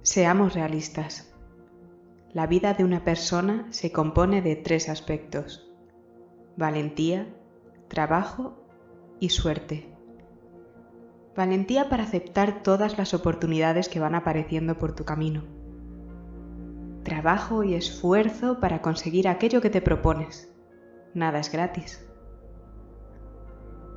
Seamos realistas. La vida de una persona se compone de 3 aspectos: valentía, trabajo y suerte. Valentía para aceptar todas las oportunidades que van apareciendo por tu camino. Trabajo y esfuerzo para conseguir aquello que te propones. Nada es gratis.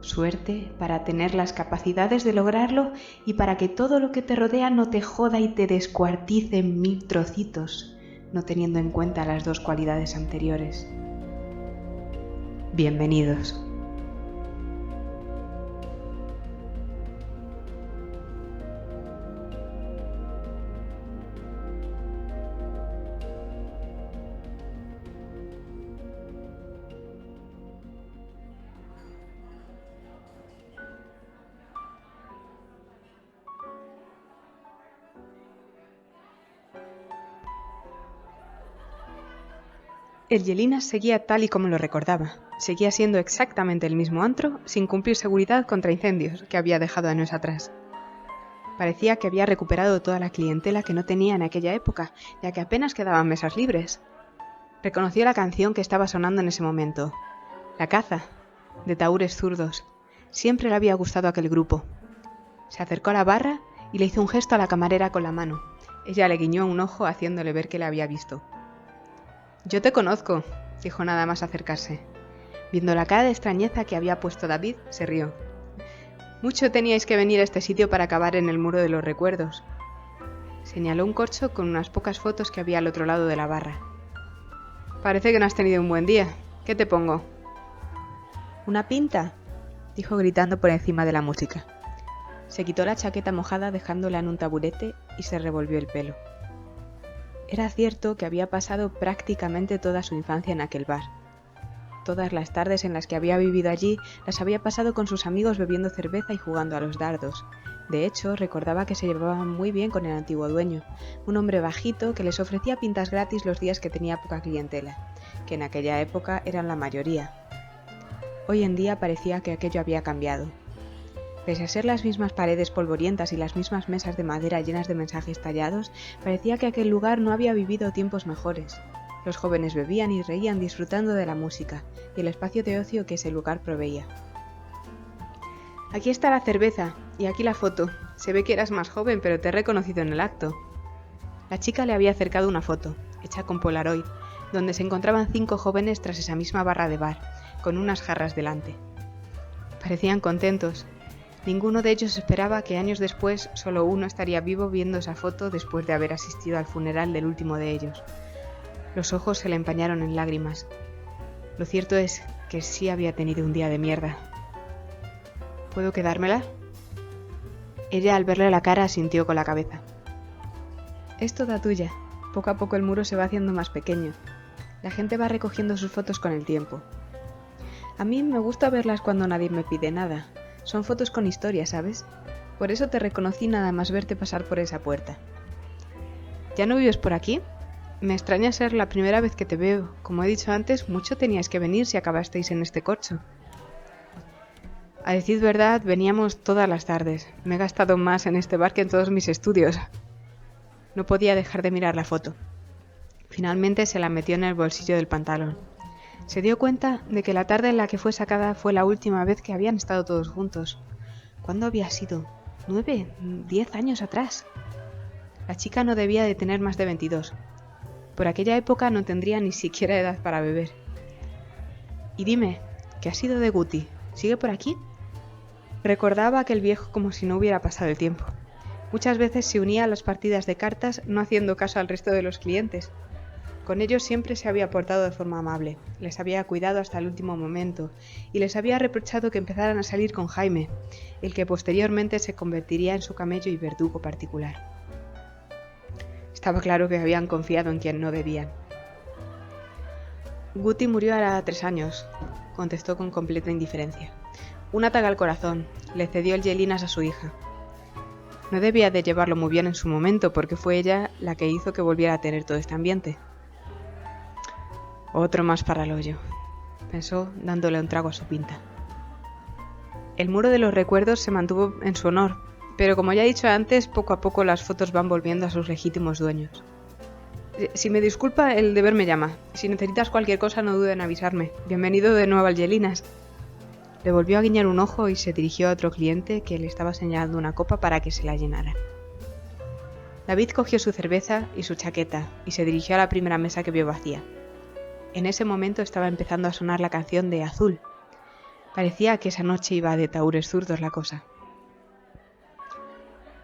Suerte para tener las capacidades de lograrlo y para que todo lo que te rodea no te joda y te descuartice en 1000 trocitos, no teniendo en cuenta las 2 cualidades anteriores. Bienvenidos. El Yelinas seguía tal y como lo recordaba. Seguía siendo exactamente el mismo antro, sin cumplir seguridad contra incendios que había dejado años atrás. Parecía que había recuperado toda la clientela que no tenía en aquella época, ya que apenas quedaban mesas libres. Reconoció la canción que estaba sonando en ese momento. La caza, de Tahúres Zurdos. Siempre le había gustado aquel grupo. Se acercó a la barra y le hizo un gesto a la camarera con la mano. Ella le guiñó un ojo haciéndole ver que le había visto. «Yo te conozco», dijo nada más acercarse. Viendo la cara de extrañeza que había puesto David, se rió. «Mucho teníais que venir a este sitio para acabar en el muro de los recuerdos». Señaló un corcho con unas pocas fotos que había al otro lado de la barra. «Parece que no has tenido un buen día. ¿Qué te pongo?» «¿Una pinta?», dijo gritando por encima de la música. Se quitó la chaqueta mojada dejándola en un taburete y se revolvió el pelo. Era cierto que había pasado prácticamente toda su infancia en aquel bar. Todas las tardes en las que había vivido allí las había pasado con sus amigos bebiendo cerveza y jugando a los dardos. De hecho, recordaba que se llevaban muy bien con el antiguo dueño, un hombre bajito que les ofrecía pintas gratis los días que tenía poca clientela, que en aquella época eran la mayoría. Hoy en día parecía que aquello había cambiado. Pese a ser las mismas paredes polvorientas y las mismas mesas de madera llenas de mensajes tallados, parecía que aquel lugar no había vivido tiempos mejores. Los jóvenes bebían y reían disfrutando de la música y el espacio de ocio que ese lugar proveía. «Aquí está la cerveza y aquí la foto. Se ve que eras más joven, pero te he reconocido en el acto». La chica le había acercado una foto, hecha con Polaroid, donde se encontraban 5 jóvenes tras esa misma barra de bar, con unas jarras delante. Parecían contentos. Ninguno de ellos esperaba que años después solo uno estaría vivo viendo esa foto después de haber asistido al funeral del último de ellos. Los ojos se le empañaron en lágrimas. Lo cierto es que sí había tenido un día de mierda. «¿Puedo quedármela?» Ella, al verle la cara, asintió con la cabeza. «Es toda tuya. Poco a poco el muro se va haciendo más pequeño. La gente va recogiendo sus fotos con el tiempo. A mí me gusta verlas cuando nadie me pide nada. Son fotos con historia, ¿sabes? Por eso te reconocí nada más verte pasar por esa puerta». «¿Ya no vives por aquí? Me extraña ser la primera vez que te veo. Como he dicho antes, mucho teníais que venir si acabasteis en este corcho». «A decir verdad, veníamos todas las tardes. Me he gastado más en este bar que en todos mis estudios». No podía dejar de mirar la foto. Finalmente se la metió en el bolsillo del pantalón. Se dio cuenta de que la tarde en la que fue sacada fue la última vez que habían estado todos juntos. ¿Cuándo había sido? 9, 10 años atrás. La chica no debía de tener más de 22. Por aquella época no tendría ni siquiera edad para beber. «Y dime, ¿qué ha sido de Guti? ¿Sigue por aquí?» Recordaba a aquel viejo como si no hubiera pasado el tiempo. Muchas veces se unía a las partidas de cartas no haciendo caso al resto de los clientes. Con ellos siempre se había portado de forma amable, les había cuidado hasta el último momento y les había reprochado que empezaran a salir con Jaime, el que posteriormente se convertiría en su camello y verdugo particular. Estaba claro que habían confiado en quien no debían. «Guti murió hará 3 años», contestó con completa indiferencia. «Un ataque al corazón. Le cedió el Yelinas a su hija. No debía de llevarlo muy bien en su momento porque fue ella la que hizo que volviera a tener todo este ambiente». «Otro más para el hoyo», pensó dándole un trago a su pinta. El muro de los recuerdos se mantuvo en su honor, pero como ya he dicho antes, poco a poco las fotos van volviendo a sus legítimos dueños. Si me disculpa, el deber me llama. Si necesitas cualquier cosa, no dudes en avisarme. Bienvenido de nuevo al Yelinas. Le volvió a guiñar un ojo y se dirigió a otro cliente que le estaba señalando una copa para que se la llenara. David cogió su cerveza y su chaqueta y se dirigió a la primera mesa que vio vacía. En ese momento estaba empezando a sonar la canción de Azul. Parecía que esa noche iba de tahúres zurdos la cosa.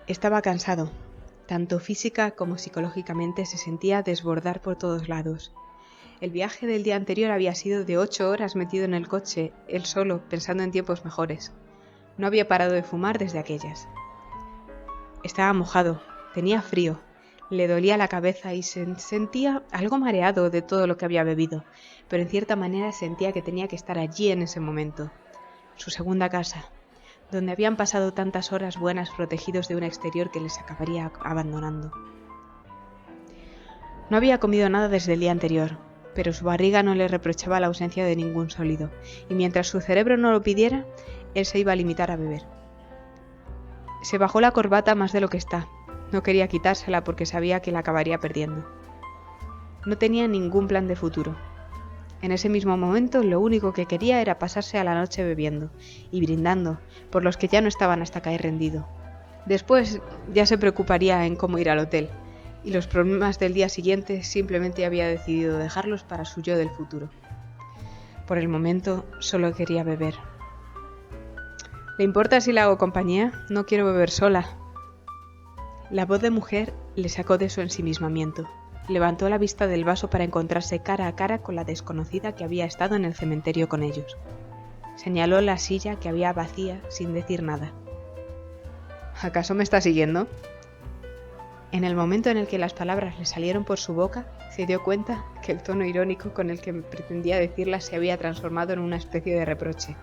Estaba cansado. Tanto física como psicológicamente se sentía desbordar por todos lados. El viaje del día anterior había sido de 8 horas metido en el coche, él solo, pensando en tiempos mejores. No había parado de fumar desde aquellas. Estaba mojado, tenía frío, le dolía la cabeza y se sentía algo mareado de todo lo que había bebido, pero en cierta manera sentía que tenía que estar allí en ese momento. Su segunda casa, donde habían pasado tantas horas buenas protegidos de un exterior que les acabaría abandonando. No había comido nada desde el día anterior, pero su barriga no le reprochaba la ausencia de ningún sólido, y mientras su cerebro no lo pidiera, él se iba a limitar a beber. Se bajó la corbata más de lo que está. No quería quitársela porque sabía que la acabaría perdiendo. No tenía ningún plan de futuro. En ese mismo momento lo único que quería era pasarse a la noche bebiendo y brindando por los que ya no estaban hasta caer rendido. Después ya se preocuparía en cómo ir al hotel, y los problemas del día siguiente simplemente había decidido dejarlos para su yo del futuro. Por el momento solo quería beber. ¿Le importa si le hago compañía? No quiero beber sola. La voz de mujer le sacó de su ensimismamiento. Levantó la vista del vaso para encontrarse cara a cara con la desconocida que había estado en el cementerio con ellos. Señaló la silla que había vacía sin decir nada. ¿Acaso me está siguiendo? En el momento en el que las palabras le salieron por su boca, se dio cuenta que el tono irónico con el que pretendía decirlas se había transformado en una especie de reproche.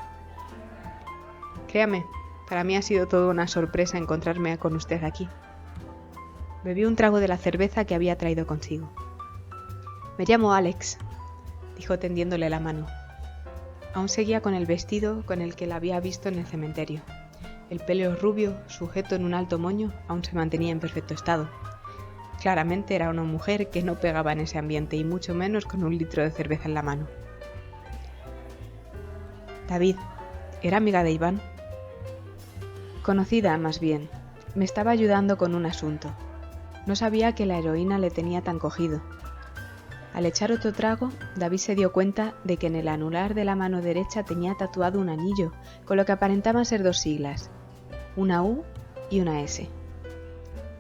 Créame, para mí ha sido toda una sorpresa encontrarme con usted aquí. Bebió un trago de la cerveza que había traído consigo. Me llamo Alex, dijo tendiéndole la mano. Aún seguía con el vestido con el que la había visto en el cementerio. El pelo rubio, sujeto en un alto moño, aún se mantenía en perfecto estado. Claramente era una mujer que no pegaba en ese ambiente y mucho menos con un litro de cerveza en la mano. David, ¿era amiga de Iván? Conocida, más bien. Me estaba ayudando con un asunto. No sabía que la heroína le tenía tan cogido. Al echar otro trago, David se dio cuenta de que en el anular de la mano derecha tenía tatuado un anillo, con lo que aparentaban ser 2 siglas, una U y una S.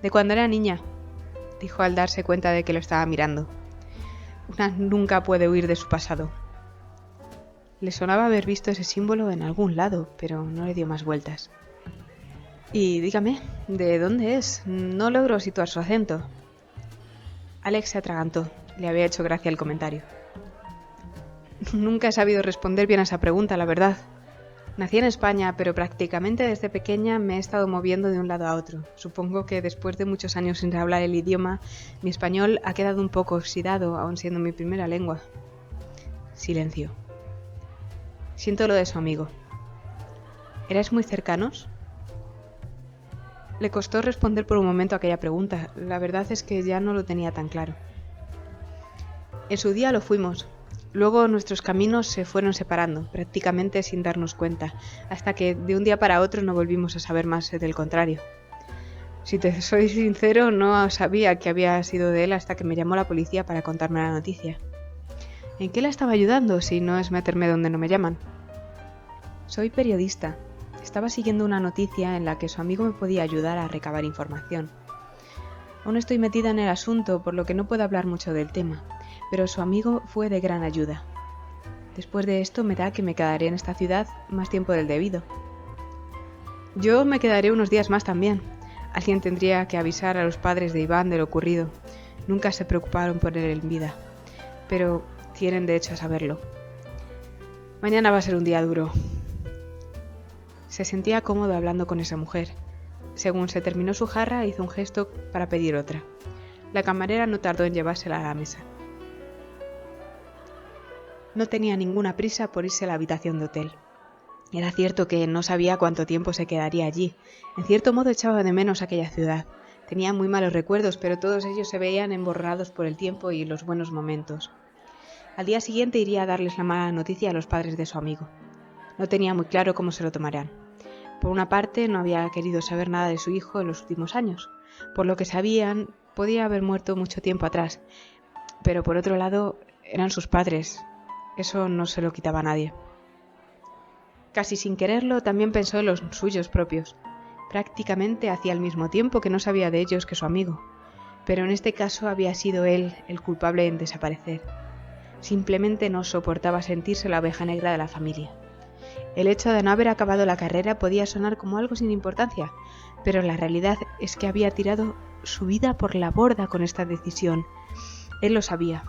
De cuando era niña, dijo al darse cuenta de que lo estaba mirando. Una nunca puede huir de su pasado. Le sonaba haber visto ese símbolo en algún lado, pero no le dio más vueltas. Y dígame, ¿de dónde es? No logro situar su acento. Alex se atragantó. Le había hecho gracia el comentario. Nunca he sabido responder bien a esa pregunta, la verdad. Nací en España, pero prácticamente desde pequeña me he estado moviendo de un lado a otro. Supongo que después de muchos años sin hablar el idioma, mi español ha quedado un poco oxidado, aun siendo mi primera lengua. Silencio. Siento lo de su amigo. ¿Erais muy cercanos? Le costó responder por un momento aquella pregunta. La verdad es que ya no lo tenía tan claro. En su día lo fuimos. Luego nuestros caminos se fueron separando, prácticamente sin darnos cuenta, hasta que de un día para otro no volvimos a saber más del contrario. Si te soy sincero, no sabía que había sido de él hasta que me llamó la policía para contarme la noticia. ¿En qué la estaba ayudando si no es meterme donde no me llaman? Soy periodista. Estaba siguiendo una noticia en la que su amigo me podía ayudar a recabar información. Aún estoy metida en el asunto, por lo que no puedo hablar mucho del tema, pero su amigo fue de gran ayuda. Después de esto me da que me quedaré en esta ciudad más tiempo del debido. Yo me quedaré unos días más también. Alguien tendría que avisar a los padres de Iván de lo ocurrido. Nunca se preocuparon por él en vida, pero tienen derecho a saberlo. Mañana va a ser un día duro. Se sentía cómodo hablando con esa mujer. Según se terminó su jarra, hizo un gesto para pedir otra. La camarera no tardó en llevársela a la mesa. No tenía ninguna prisa por irse a la habitación de hotel. Era cierto que no sabía cuánto tiempo se quedaría allí. En cierto modo echaba de menos aquella ciudad. Tenía muy malos recuerdos, pero todos ellos se veían emborrados por el tiempo y los buenos momentos. Al día siguiente iría a darles la mala noticia a los padres de su amigo. No tenía muy claro cómo se lo tomarían. Por una parte, no había querido saber nada de su hijo en los últimos años. Por lo que sabían, podía haber muerto mucho tiempo atrás. Pero por otro lado, eran sus padres. Eso no se lo quitaba a nadie. Casi sin quererlo, también pensó en los suyos propios. Prácticamente hacía el mismo tiempo que no sabía de ellos que su amigo. Pero en este caso había sido él el culpable en desaparecer. Simplemente no soportaba sentirse la oveja negra de la familia. El hecho de no haber acabado la carrera podía sonar como algo sin importancia, pero la realidad es que había tirado su vida por la borda con esta decisión. Él lo sabía,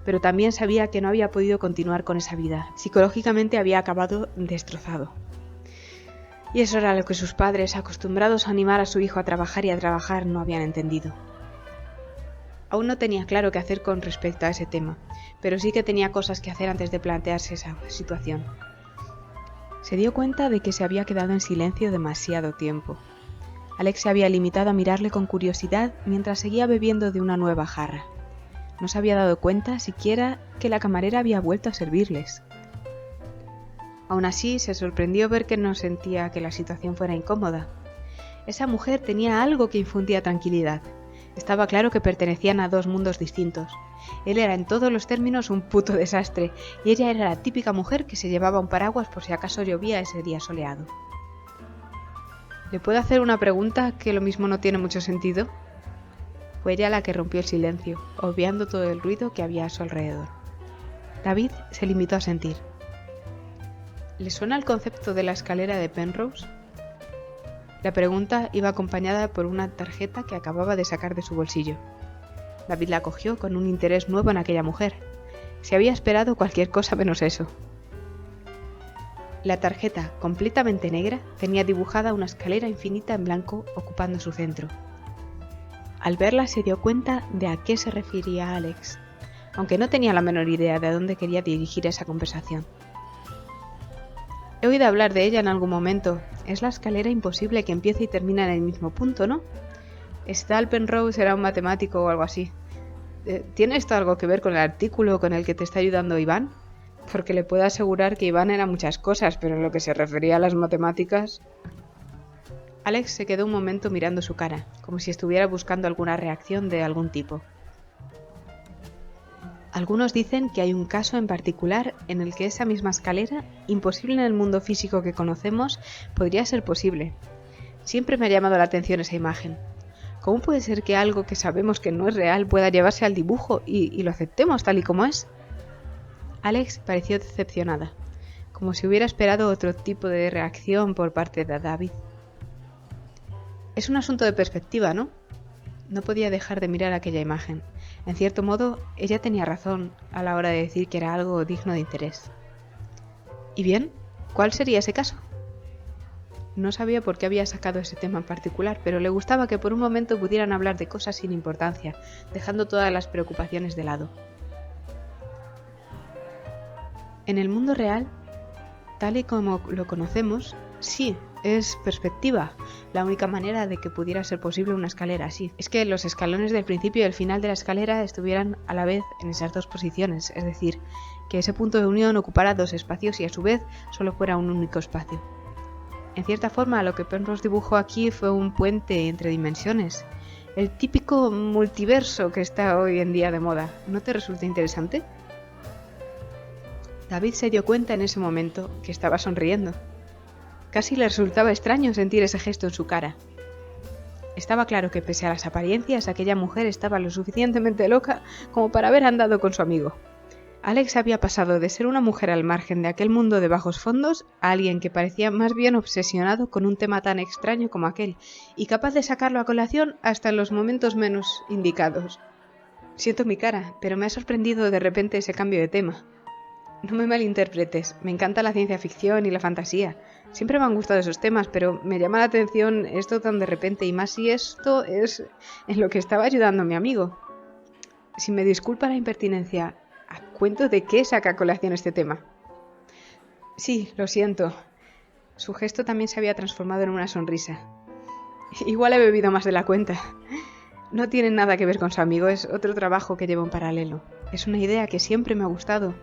pero también sabía que no había podido continuar con esa vida. Psicológicamente había acabado destrozado. Y eso era lo que sus padres, acostumbrados a animar a su hijo a trabajar y a trabajar, no habían entendido. Aún no tenía claro qué hacer con respecto a ese tema, pero sí que tenía cosas que hacer antes de plantearse esa situación. Se dio cuenta de que se había quedado en silencio demasiado tiempo. Alex se había limitado a mirarle con curiosidad mientras seguía bebiendo de una nueva jarra. No se había dado cuenta siquiera que la camarera había vuelto a servirles. Aún así, se sorprendió ver que no sentía que la situación fuera incómoda. Esa mujer tenía algo que infundía tranquilidad. Estaba claro que pertenecían a dos mundos distintos. Él era en todos los términos un puto desastre, y ella era la típica mujer que se llevaba un paraguas por si acaso llovía ese día soleado. ¿Le puedo hacer una pregunta que lo mismo no tiene mucho sentido? Fue ella la que rompió el silencio, obviando todo el ruido que había a su alrededor. David se limitó a sentir. ¿Le suena el concepto de la escalera de Penrose? La pregunta iba acompañada por una tarjeta que acababa de sacar de su bolsillo. David la cogió con un interés nuevo en aquella mujer. Se había esperado cualquier cosa menos eso. La tarjeta, completamente negra, tenía dibujada una escalera infinita en blanco ocupando su centro. Al verla se dio cuenta de a qué se refería Alex, aunque no tenía la menor idea de a dónde quería dirigir esa conversación. He oído hablar de ella en algún momento. Es la escalera imposible que empieza y termina en el mismo punto, ¿no? Tal Penrose era un matemático o algo así. ¿Tiene esto algo que ver con el artículo con el que te está ayudando Iván? Porque le puedo asegurar que Iván era muchas cosas, pero en lo que se refería a las matemáticas... Alex se quedó un momento mirando su cara, como si estuviera buscando alguna reacción de algún tipo. Algunos dicen que hay un caso en particular en el que esa misma escalera, imposible en el mundo físico que conocemos, podría ser posible. Siempre me ha llamado la atención esa imagen. ¿Cómo puede ser que algo que sabemos que no es real pueda llevarse al dibujo y lo aceptemos tal y como es? Alex pareció decepcionada, como si hubiera esperado otro tipo de reacción por parte de David. Es un asunto de perspectiva, ¿no? No podía dejar de mirar aquella imagen. En cierto modo, ella tenía razón a la hora de decir que era algo digno de interés. ¿Y bien? ¿Cuál sería ese caso? No sabía por qué había sacado ese tema en particular, pero le gustaba que por un momento pudieran hablar de cosas sin importancia, dejando todas las preocupaciones de lado. En el mundo real, tal y como lo conocemos, sí, es perspectiva, la única manera de que pudiera ser posible una escalera así. Es que los escalones del principio y el final de la escalera estuvieran a la vez en esas dos posiciones, es decir, que ese punto de unión ocupara dos espacios y a su vez solo fuera un único espacio. En cierta forma, lo que Penrose dibujó aquí fue un puente entre dimensiones, el típico multiverso que está hoy en día de moda. ¿No te resulta interesante? David se dio cuenta en ese momento que estaba sonriendo. Casi le resultaba extraño sentir ese gesto en su cara. Estaba claro que pese a las apariencias, aquella mujer estaba lo suficientemente loca como para haber andado con su amigo. Alex había pasado de ser una mujer al margen de aquel mundo de bajos fondos a alguien que parecía más bien obsesionado con un tema tan extraño como aquel, y capaz de sacarlo a colación hasta en los momentos menos indicados. Siento mi cara, pero me ha sorprendido de repente ese cambio de tema. No me malinterpretes, me encanta la ciencia ficción y la fantasía. Siempre me han gustado esos temas, pero me llama la atención esto tan de repente, y más si esto es en lo que estaba ayudando a mi amigo. Si me disculpa la impertinencia, ¿a cuento de qué saca a colación este tema? Sí, lo siento. Su gesto también se había transformado en una sonrisa. Igual he bebido más de la cuenta. No tiene nada que ver con su amigo, es otro trabajo que lleva en paralelo. Es una idea que siempre me ha gustado.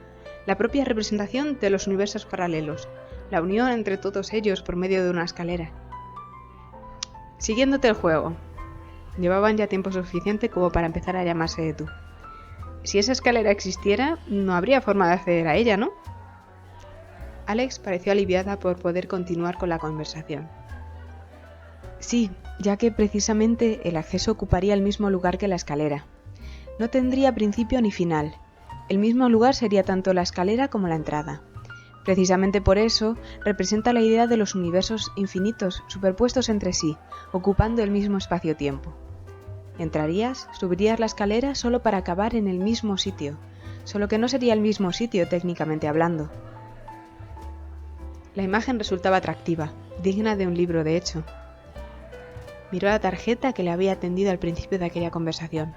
La propia representación de los universos paralelos. La unión entre todos ellos por medio de una escalera. Siguiéndote el juego. Llevaban ya tiempo suficiente como para empezar a llamarse de tú. Si esa escalera existiera, no habría forma de acceder a ella, ¿no? Alex pareció aliviada por poder continuar con la conversación. Sí, ya que precisamente el acceso ocuparía el mismo lugar que la escalera. No tendría principio ni final. El mismo lugar sería tanto la escalera como la entrada. Precisamente por eso representa la idea de los universos infinitos superpuestos entre sí, ocupando el mismo espacio-tiempo. Entrarías, subirías la escalera solo para acabar en el mismo sitio, solo que no sería el mismo sitio técnicamente hablando. La imagen resultaba atractiva, digna de un libro de hecho. Miró la tarjeta que le había tendido al principio de aquella conversación.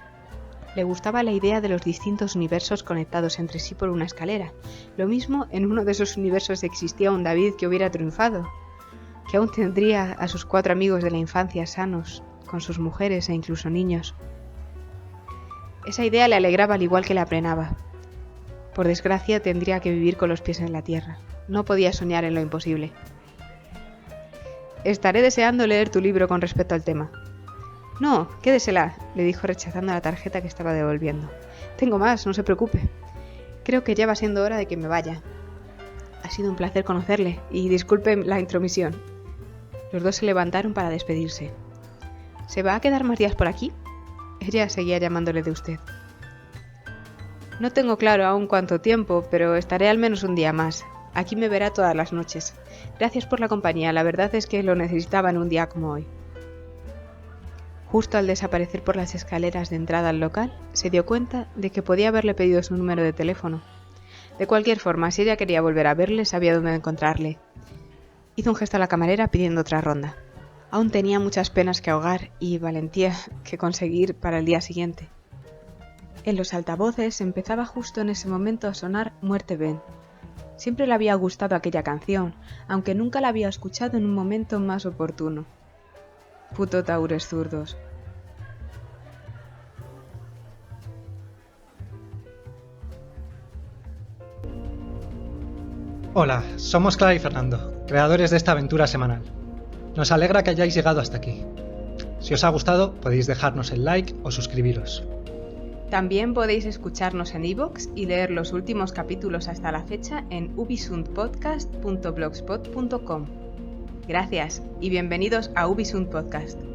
Le gustaba la idea de los distintos universos conectados entre sí por una escalera. Lo mismo en uno de esos universos existía un David que hubiera triunfado, que aún tendría a sus 4 amigos de la infancia sanos, con sus mujeres e incluso niños. Esa idea le alegraba al igual que le aprenaba. Por desgracia tendría que vivir con los pies en la tierra. No podía soñar en lo imposible. Estaré deseando leer tu libro con respecto al tema. No, quédesela, le dijo rechazando la tarjeta que estaba devolviendo. Tengo más, no se preocupe. Creo que ya va siendo hora de que me vaya. Ha sido un placer conocerle, y disculpe la intromisión. Los dos se levantaron para despedirse. ¿Se va a quedar más días por aquí? Ella seguía llamándole de usted. No tengo claro aún cuánto tiempo, pero estaré al menos un día más. Aquí me verá todas las noches. Gracias por la compañía, la verdad es que lo necesitaba en un día como hoy. Justo al desaparecer por las escaleras de entrada al local, se dio cuenta de que podía haberle pedido su número de teléfono. De cualquier forma, si ella quería volver a verle, sabía dónde encontrarle. Hizo un gesto a la camarera pidiendo otra ronda. Aún tenía muchas penas que ahogar y valentía que conseguir para el día siguiente. En los altavoces empezaba justo en ese momento a sonar Muerte ven. Siempre le había gustado aquella canción, aunque nunca la había escuchado en un momento más oportuno. Puto taures zurdos. Hola, somos Clara y Fernando, creadores de esta aventura semanal. Nos alegra que hayáis llegado hasta aquí. Si os ha gustado, podéis dejarnos el like o suscribiros. También podéis escucharnos en iVoox y leer los últimos capítulos hasta la fecha en ubisundpodcast.blogspot.com. Gracias y bienvenidos a Ubisund Podcast.